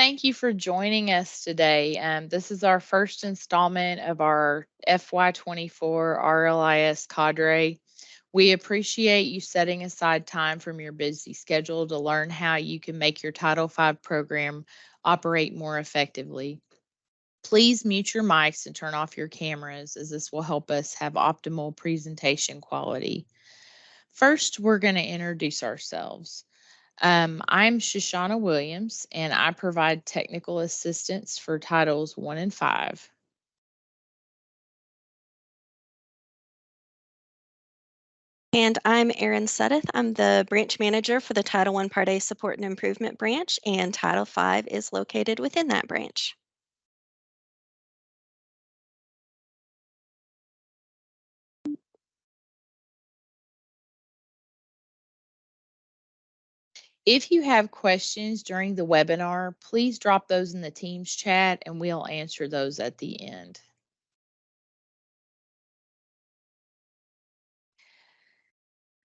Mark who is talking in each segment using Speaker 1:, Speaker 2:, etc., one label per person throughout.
Speaker 1: Thank you for joining us today. This is our first installment of our FY24 RLIS Cadre. We appreciate you setting aside time from your busy schedule to learn how you can make your Title V program operate more effectively. Please mute your mics and turn off your cameras, as this will help us have optimal presentation quality. First, we're going to introduce ourselves. I'm Shoshana Williams, and I provide technical assistance for Titles 1 and 5.
Speaker 2: And I'm Erin Suddeth. I'm the branch manager for the Title I Part A Support and Improvement branch, and Title V is located within that branch.
Speaker 1: If you have questions during the webinar, please drop those in the Teams chat and we'll answer those at the end.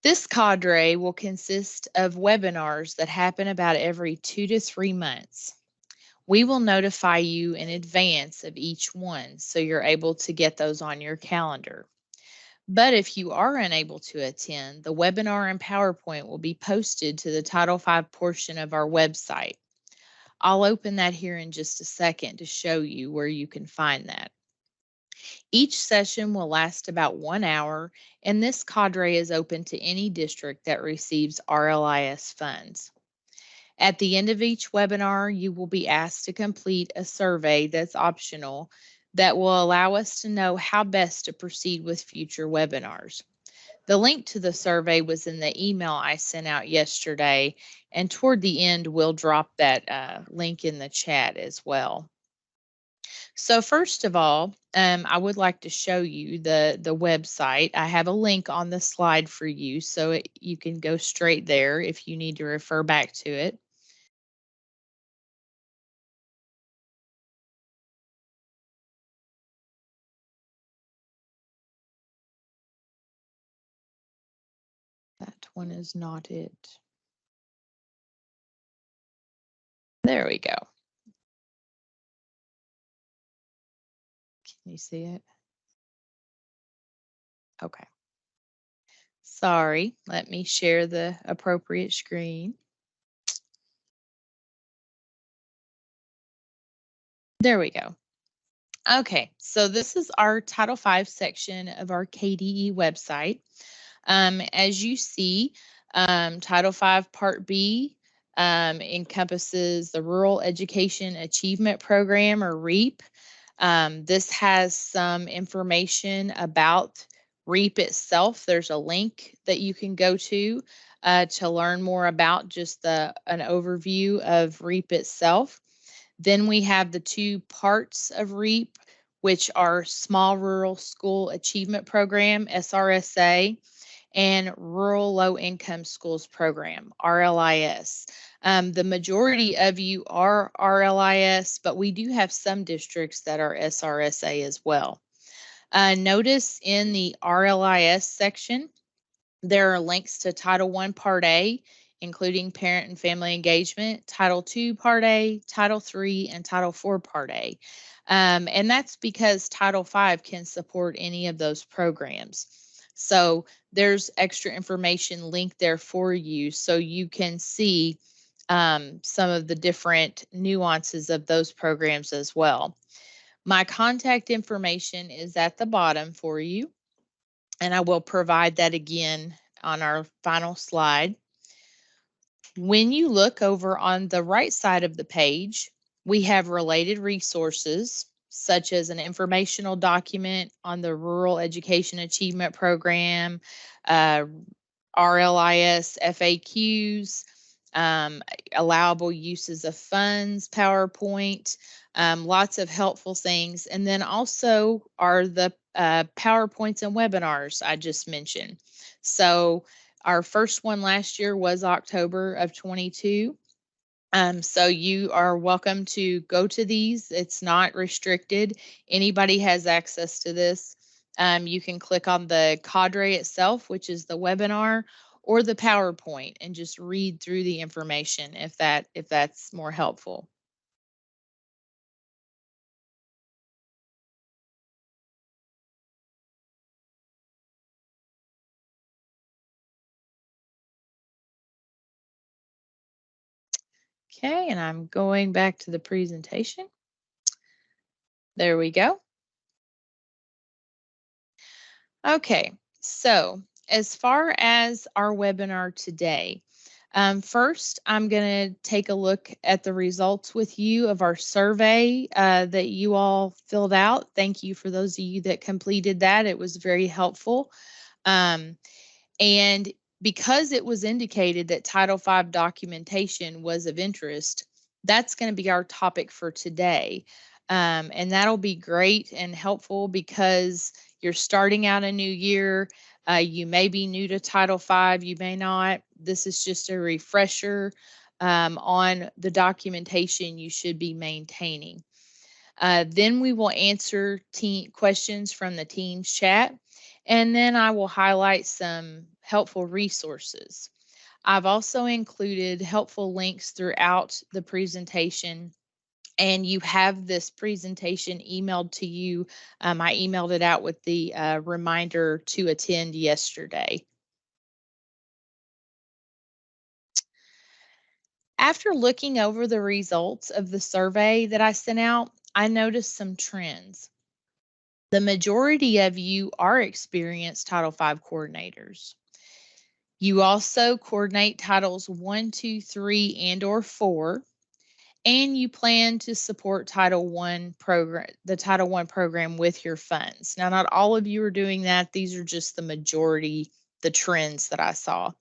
Speaker 1: This cadre will consist of webinars that happen about every 2 to 3 months. We will notify you in advance of each one, so you're able to get those on your calendar. But if you are unable to attend, the webinar and PowerPoint will be posted to the Title V portion of our website. I'll open that here in just a second to show you where you can find that. Each session will last about 1 hour, and this cadre is open to any district that receives RLIS funds. At the end of each webinar, you will be asked to complete a survey that's optional that will allow us to know how best to proceed with future webinars. The link to the survey was in the email I sent out yesterday, and toward the end, we'll drop that link in the chat as well. So first of all, I would like to show you the website. I have a link on the slide for you, so you can go straight there if you need to refer back to it. That one is not it. There we go. Can you see it? Okay. Sorry, let me share the appropriate screen. There we go. Okay, so this is our Title V section of our KDE website. As you see, Title V Part B encompasses the Rural Education Achievement Program, or REAP. This has some information about REAP itself. There's a link that you can go to learn more about just an overview of REAP itself. Then we have the 2 parts of REAP, which are Small Rural School Achievement Program, SRSA, and Rural Low Income Schools Program, RLIS. The majority of you are RLIS, but we do have some districts that are SRSA as well. Notice in the RLIS section, there are links to Title I Part A, including Parent and Family Engagement, Title II Part A, Title III, and Title IV Part A. And that's because Title V can support any of those programs. So there's extra information linked there for you so you can see some of the different nuances of those programs as well. My contact information is at the bottom for you, and I will provide that again on our final slide. When you look over on the right side of the page, we have related resources, such as an informational document on the Rural Education Achievement Program, RLIS FAQs, allowable uses of funds, PowerPoint, lots of helpful things. And then also are the PowerPoints and webinars I just mentioned. So our first one last year was October of 22. So you are welcome to go to these. It's not restricted. Anybody has access to this. You can click on the cadre itself, which is the webinar, or the PowerPoint, and just read through the information if that's more helpful. Okay, and I'm going back to the presentation. There we go. Okay, so as far as our webinar today, first I'm going to take a look at the results with you of our survey that you all filled out. Thank you for those of you that completed that. It was very helpful. And because it was indicated that Title V documentation was of interest, that's going to be our topic for today. And that'll be great and helpful because you're starting out a new year. You may be new to Title V, you may not. This is just a refresher on the documentation you should be maintaining. Then we will answer questions from the Teams chat, and then I will highlight some helpful resources. I've also included helpful links throughout the presentation, and you have this presentation emailed to you. I emailed it out with the reminder to attend yesterday. After looking over the results of the survey that I sent out, I noticed some trends. The majority of you are experienced Title V coordinators. You also coordinate Titles 1, 2, 3, and or 4, and you plan to support Title I program, the Title I program with your funds. Now, not all of you are doing that. These are just the majority, the trends that I saw.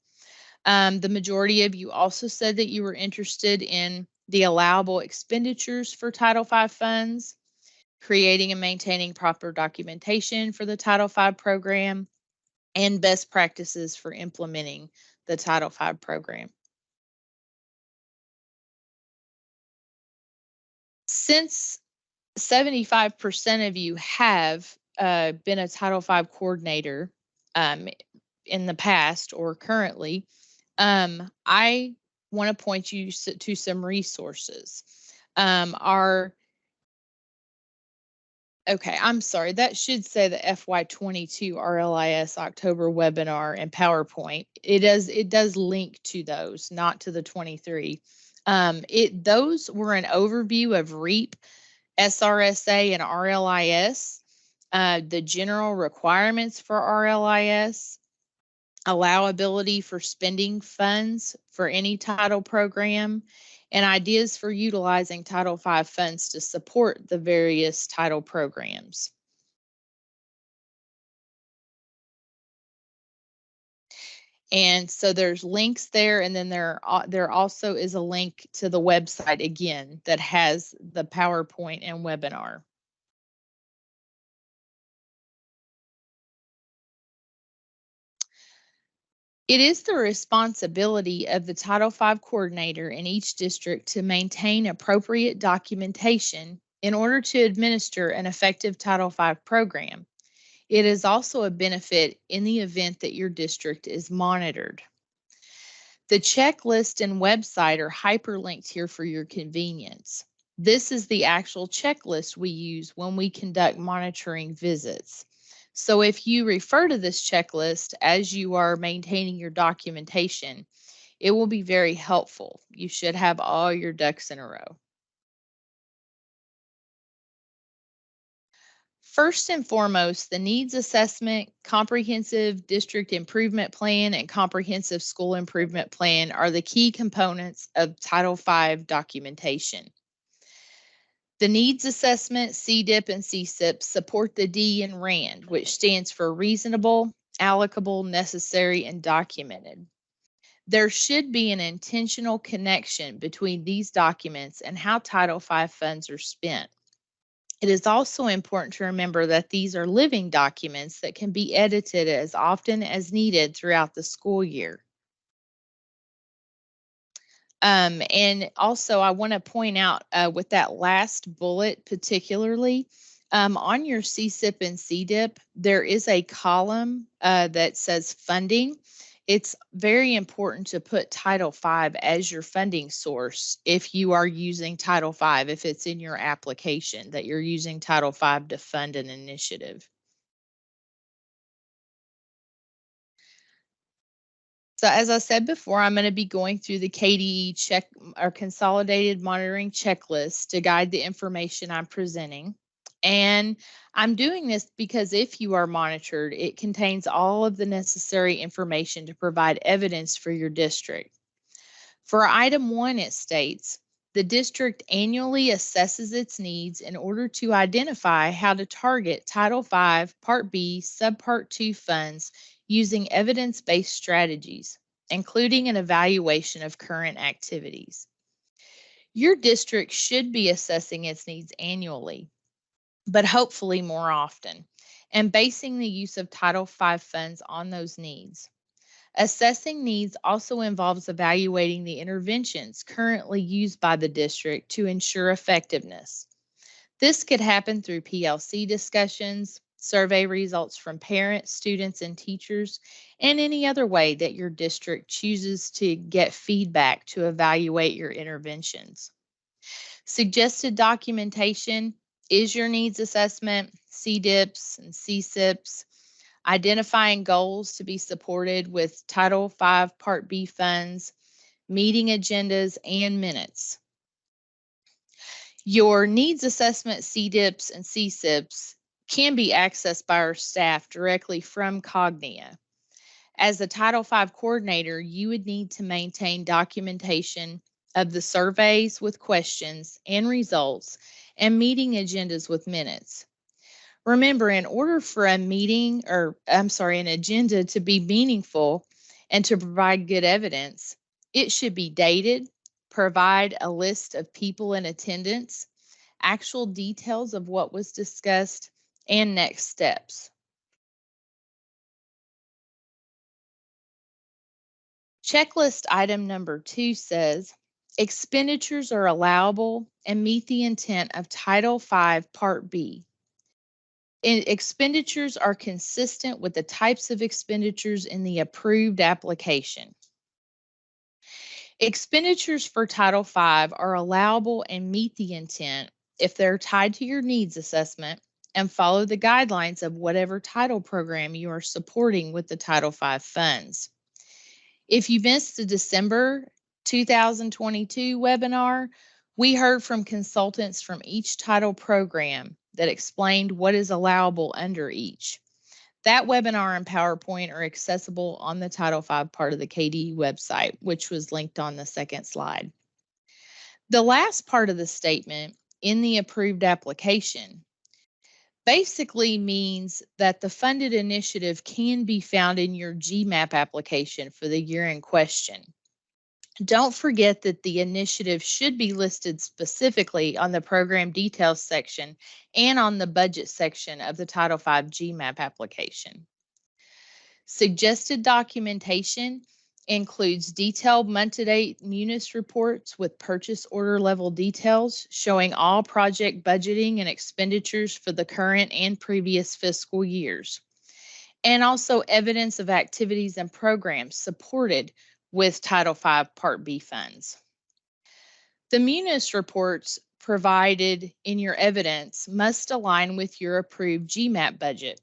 Speaker 1: The majority of you also said that you were interested in the allowable expenditures for Title V funds, creating and maintaining proper documentation for the Title V program, and best practices for implementing the Title V program. Since 75% of you have been a Title V coordinator in the past or currently, I want to point you to some resources. Okay, I'm sorry. That should say the FY22 RLIS October webinar and PowerPoint. It does link to those, not to the 23. Those were an overview of REAP, SRSA, and RLIS, the general requirements for RLIS, allowability for spending funds for any title program, and ideas for utilizing Title V funds to support the various title programs. And so there's links there, and then there also is a link to the website again that has the PowerPoint and webinar. It is the responsibility of the Title V coordinator in each district to maintain appropriate documentation in order to administer an effective Title V program. It is also a benefit in the event that your district is monitored. The checklist and website are hyperlinked here for your convenience. This is the actual checklist we use when we conduct monitoring visits. So if you refer to this checklist as you are maintaining your documentation, it will be very helpful. You should have all your ducks in a row. First and foremost, the needs assessment, comprehensive district improvement plan, and comprehensive school improvement plan are the key components of Title V documentation. The needs assessment, CDIP, and CSIP support the D in RAND, which stands for reasonable, allocable, necessary, and documented. There should be an intentional connection between these documents and how Title V funds are spent. It is also important to remember that these are living documents that can be edited as often as needed throughout the school year. And also, I want to point out with that last bullet particularly, on your CSIP and CDIP, there is a column that says funding. It's very important to put Title V as your funding source if you are using Title V, if it's in your application that you're using Title V to fund an initiative. So as I said before, I'm going to be going through the KDE our consolidated monitoring checklist to guide the information I'm presenting. And I'm doing this because if you are monitored, it contains all of the necessary information to provide evidence for your district. For item 1, it states, the district annually assesses its needs in order to identify how to target Title V, Part B, Subpart 2 funds using evidence-based strategies, including an evaluation of current activities. Your district should be assessing its needs annually, but hopefully more often, and basing the use of Title V funds on those needs. Assessing needs also involves evaluating the interventions currently used by the district to ensure effectiveness. This could happen through PLC discussions, survey results from parents, students, and teachers, and any other way that your district chooses to get feedback to evaluate your interventions. Suggested documentation is your needs assessment, CDIPs and CSIPs, identifying goals to be supported with Title V Part B funds, meeting agendas, and minutes. Your needs assessment CDIPs and CSIPs can be accessed by our staff directly from Cognia. As the Title V coordinator, you would need to maintain documentation of the surveys with questions and results and meeting agendas with minutes. Remember, in order for an agenda to be meaningful and to provide good evidence, it should be dated, provide a list of people in attendance, actual details of what was discussed, and next steps. Checklist item number 2 says, expenditures are allowable and meet the intent of Title V Part B. Expenditures are consistent with the types of expenditures in the approved application. Expenditures for Title V are allowable and meet the intent if they're tied to your needs assessment and follow the guidelines of whatever title program you are supporting with the Title V funds. If you missed the December 2022 webinar, we heard from consultants from each title program that explained what is allowable under each. That webinar and PowerPoint are accessible on the Title V part of the KDE website, which was linked on the second slide. The last part of the statement in the approved application basically means that the funded initiative can be found in your GMAP application for the year in question. Don't forget that the initiative should be listed specifically on the program details section and on the budget section of the Title V GMAP application. Suggested documentation includes detailed month-to-date Munis reports with purchase order level details showing all project budgeting and expenditures for the current and previous fiscal years, and also evidence of activities and programs supported with Title V Part B funds. The Munis reports provided in your evidence must align with your approved GMAP budget.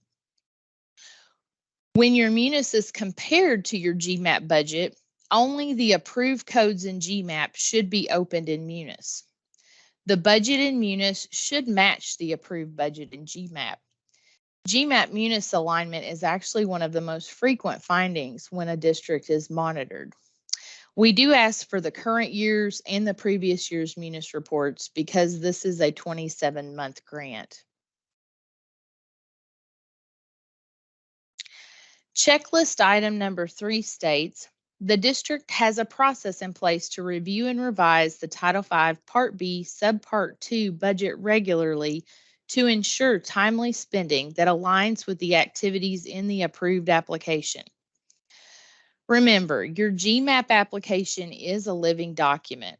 Speaker 1: When your Munis is compared to your GMAP budget, only the approved codes in GMAP should be opened in Munis. The budget in Munis should match the approved budget in GMAP. GMAP Munis alignment is actually one of the most frequent findings when a district is monitored. We do ask for the current year's and the previous year's Munis reports because this is a 27-month grant. Checklist item number 3 states, the district has a process in place to review and revise the Title V Part B Subpart 2 budget regularly to ensure timely spending that aligns with the activities in the approved application. Remember, your GMAP application is a living document.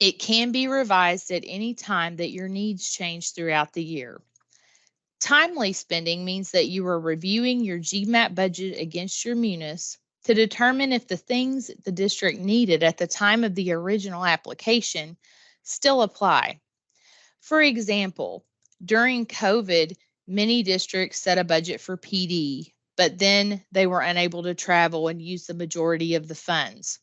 Speaker 1: It can be revised at any time that your needs change throughout the year. Timely spending means that you are reviewing your GMAP budget against your Munis to determine if the things the district needed at the time of the original application still apply. For example, during COVID, many districts set a budget for PD, but then they were unable to travel and use the majority of the funds.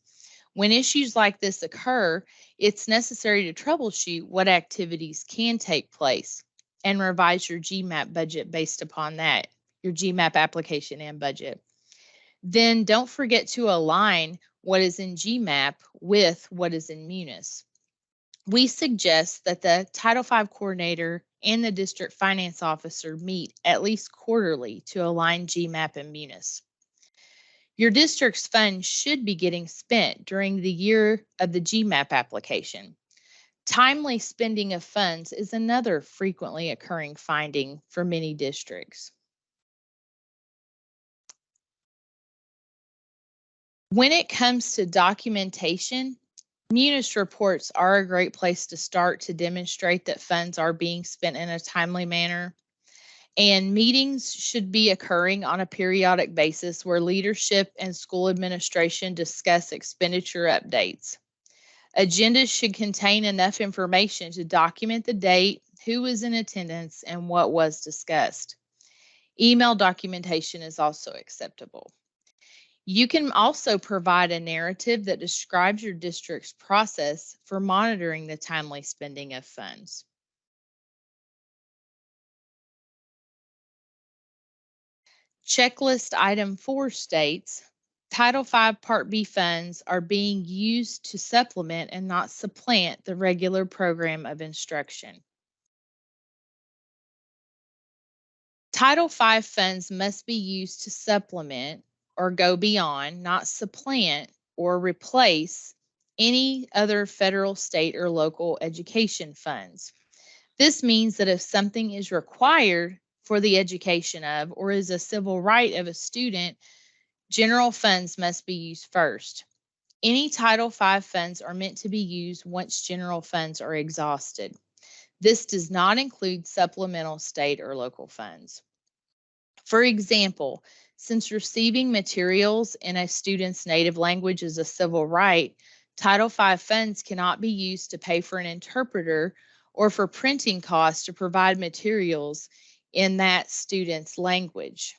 Speaker 1: When issues like this occur, it's necessary to troubleshoot what activities can take place and revise your GMAP budget based upon that, your GMAP application and budget. Then don't forget to align what is in GMAP with what is in Munis. We suggest that the Title V coordinator and the district finance officer meet at least quarterly to align GMAP and Munis. Your district's funds should be getting spent during the year of the GMAP application. Timely spending of funds is another frequently occurring finding for many districts. When it comes to documentation, Munis reports are a great place to start to demonstrate that funds are being spent in a timely manner. And meetings should be occurring on a periodic basis where leadership and school administration discuss expenditure updates. Agendas should contain enough information to document the date, who was in attendance, and what was discussed. Email documentation is also acceptable. You can also provide a narrative that describes your district's process for monitoring the timely spending of funds. Checklist item 4 states, Title V Part B funds are being used to supplement and not supplant the regular program of instruction. Title V funds must be used to supplement or go beyond, not supplant or replace any other federal, state, or local education funds. This means that if something is required for the education of or is a civil right of a student, general funds must be used first. Any Title V funds are meant to be used once general funds are exhausted. This does not include supplemental state or local funds. For example, since receiving materials in a student's native language is a civil right, Title V funds cannot be used to pay for an interpreter or for printing costs to provide materials in that student's language.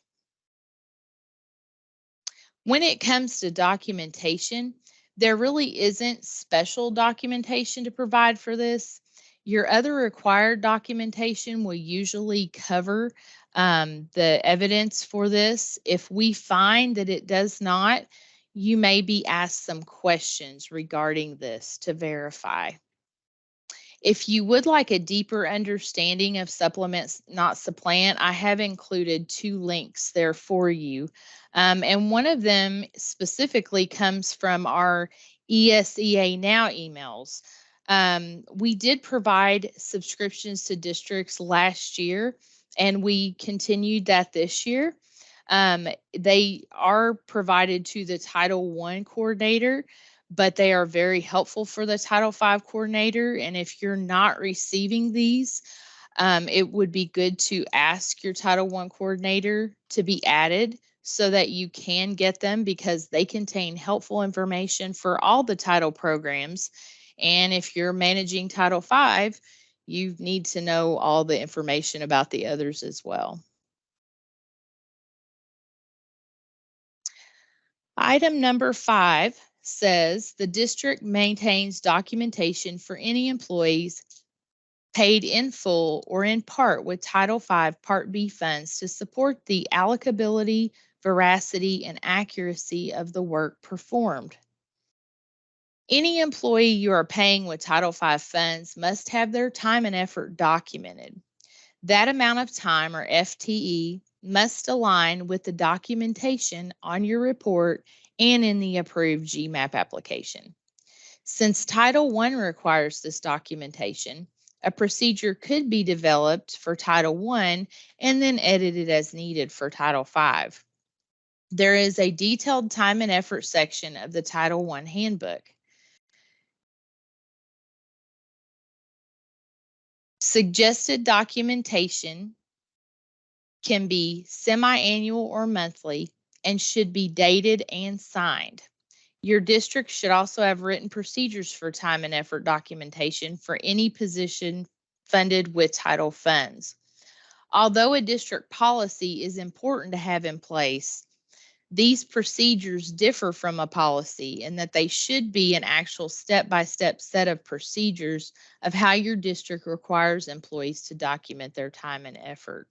Speaker 1: When it comes to documentation, there really isn't special documentation to provide for this. Your other required documentation will usually cover the evidence for this. If we find that it does not, you may be asked some questions regarding this to verify. If you would like a deeper understanding of supplements, not supplant, I have included 2 links there for you. And one of them specifically comes from our ESEA Now emails. We did provide subscriptions to districts last year, and we continued that this year. They are provided to the Title I coordinator, but they are very helpful for the Title V coordinator. And if you're not receiving these, it would be good to ask your Title I coordinator to be added so that you can get them, because they contain helpful information for all the title programs. And if you're managing Title V, you need to know all the information about the others as well. Item number 5 says the district maintains documentation for any employees paid in full or in part with Title V Part B funds to support the allocability, veracity, and accuracy of the work performed. Any employee you are paying with Title V funds must have their time and effort documented. That amount of time, or FTE, must align with the documentation on your report and in the approved GMAP application. Since Title I requires this documentation, a procedure could be developed for Title I and then edited as needed for Title V. There is a detailed time and effort section of the Title I handbook. Suggested documentation can be semi-annual or monthly and should be dated and signed. Your district should also have written procedures for time and effort documentation for any position funded with title funds. Although a district policy is important to have in place, These procedures differ from a policy in that they should be an actual step-by-step set of procedures of how your district requires employees to document their time and effort.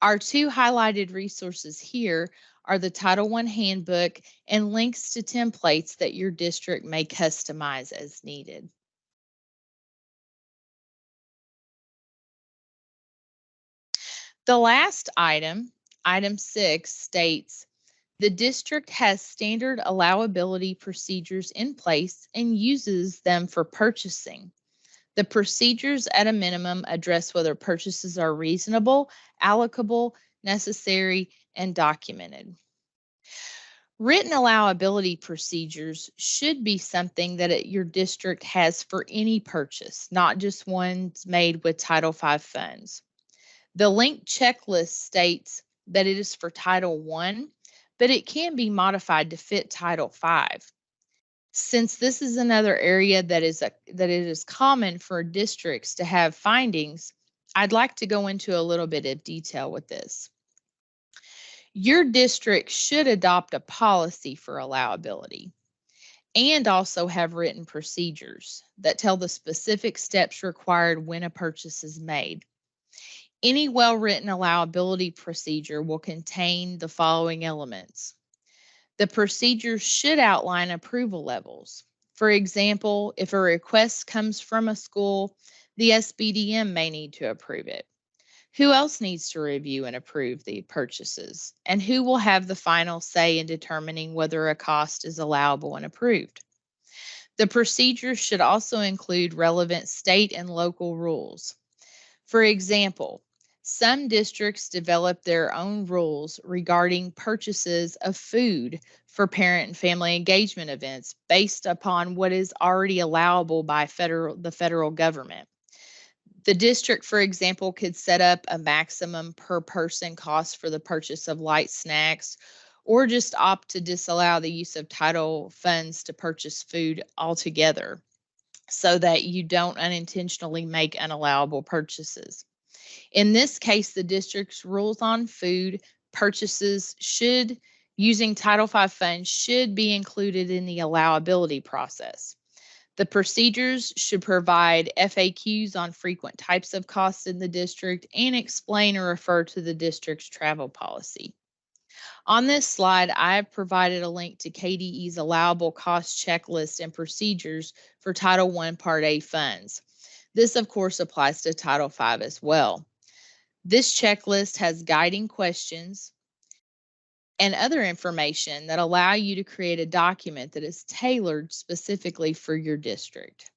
Speaker 1: Our two highlighted resources here are the Title I Handbook and links to templates that your district may customize as needed. The last item, item 6, states, the district has standard allowability procedures in place and uses them for purchasing. The procedures at a minimum address whether purchases are reasonable, allocable, necessary, and documented. Written allowability procedures should be something that your district has for any purchase, not just ones made with Title V funds. The link checklist states that it is for Title I, but it can be modified to fit Title V. Since this is another area that it is common for districts to have findings, I'd like to go into a little bit of detail with this. Your district should adopt a policy for allowability and also have written procedures that tell the specific steps required when a purchase is made. Any well-written allowability procedure will contain the following elements. The procedure should outline approval levels. For example, if a request comes from a school, the SBDM may need to approve it. Who else needs to review and approve the purchases? And who will have the final say in determining whether a cost is allowable and approved? The procedure should also include relevant state and local rules. For example, some districts develop their own rules regarding purchases of food for parent and family engagement events based upon what is already allowable by the federal government. The district, for example, could set up a maximum per person cost for the purchase of light snacks, or just opt to disallow the use of title funds to purchase food altogether so that you don't unintentionally make unallowable purchases. In this case, the district's rules on food purchases using Title V funds should be included in the allowability process. The procedures should provide FAQs on frequent types of costs in the district and explain or refer to the district's travel policy. On this slide, I have provided a link to KDE's allowable cost checklist and procedures for Title I Part A funds. This, of course, applies to Title V as well. This checklist has guiding questions and other information that allow you to create a document that is tailored specifically for your district.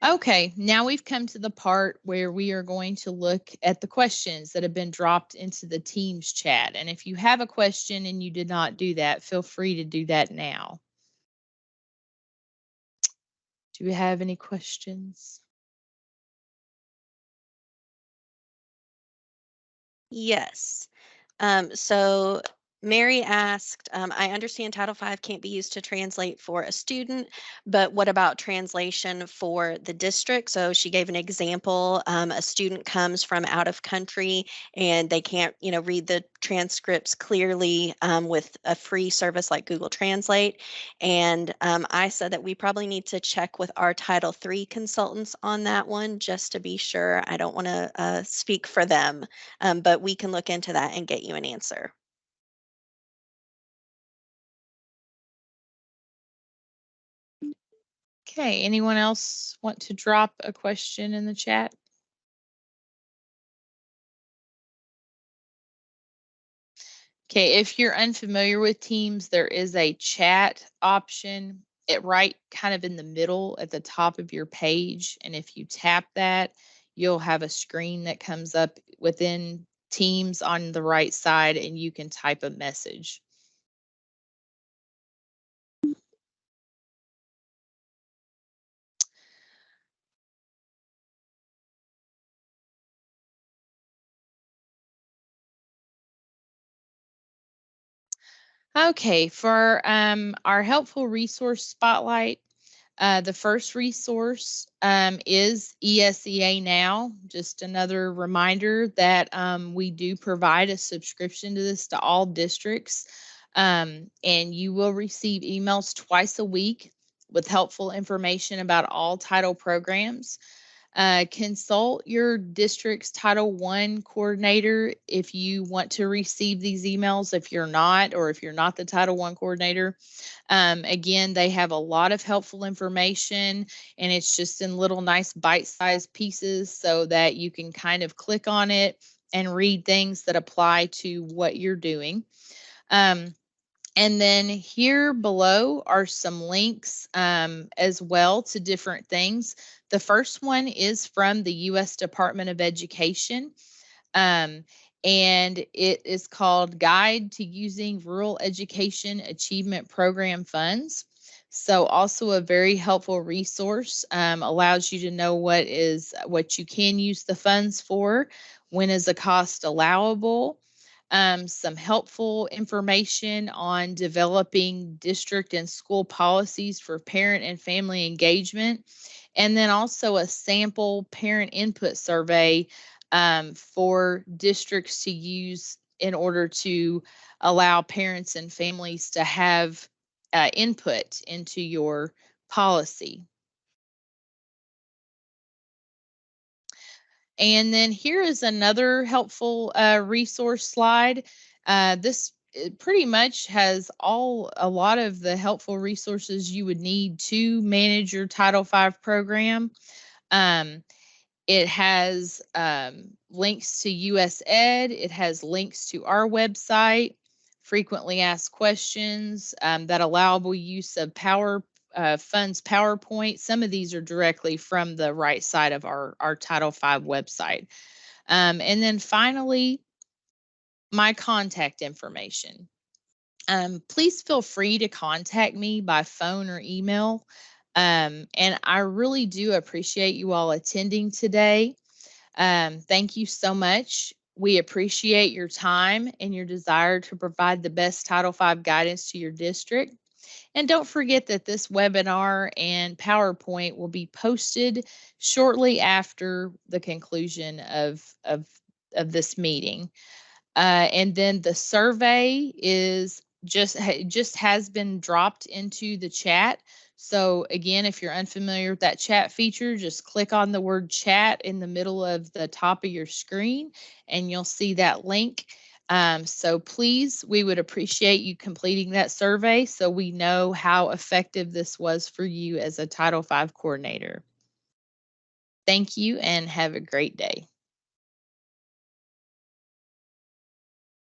Speaker 1: Okay, now we've come to the part where we are going to look at the questions that have been dropped into the Teams chat. And if you have a question and you did not do that, feel free to do that now. Do we have any questions?
Speaker 2: Yes. So Mary asked, I understand Title V can't be used to translate for a student, but what about translation for the district? So she gave an example. A student comes from out of country and they can't, read the transcripts clearly with a free service like Google Translate. And I said that we probably need to check with our Title III consultants on that one just to be sure. I don't want to speak for them. But we can look into that and get you an answer.
Speaker 1: Okay, anyone else want to drop a question in the chat? Okay, if you're unfamiliar with Teams, there is a chat option right kind of in the middle at the top of your page. And if you tap that, you'll have a screen that comes up within Teams on the right side and you can type a message. Okay, for our helpful resource spotlight, The first resource is ESEA Now. Just another reminder that we do provide a subscription to this to all districts, and you will receive emails twice a week with helpful information about all title programs. Consult your district's Title I coordinator if you want to receive these emails, if you're not, or if you're not the Title I coordinator. Again, they have a lot of helpful information, and it's just in little nice bite-sized pieces so that you can kind of click on it and read things that apply to what you're doing. And then here below are some links as well to different things. The first one is from the U.S. Department of Education, and it is called Guide to Using Rural Education Achievement Program Funds. So also a very helpful resource, allows you to know what you can use the funds for, when is the cost allowable, some helpful information on developing district and school policies for parent and family engagement, and then also a sample parent input survey for districts to use in order to allow parents and families to have input into your policy. And then here is another helpful resource slide. This pretty much has a lot of the helpful resources you would need to manage your Title V program. It has links to US Ed. It has links to our website, frequently asked questions, that allowable use of funds PowerPoint. Some of these are directly from the right side of our Title V website. And then finally, my contact information. Please feel free to contact me by phone or email. And I really do appreciate you all attending today. Thank you so much. We appreciate your time and your desire to provide the best Title V guidance to your district. And don't forget that this webinar and PowerPoint will be posted shortly after the conclusion of this meeting. And then the survey is just has been dropped into the chat. So again, if you're unfamiliar with that chat feature, just click on the word chat in the middle of the top of your screen and you'll see that link. So please, we would appreciate you completing that survey so we know how effective this was for you as a Title V coordinator. Thank you and have a great day.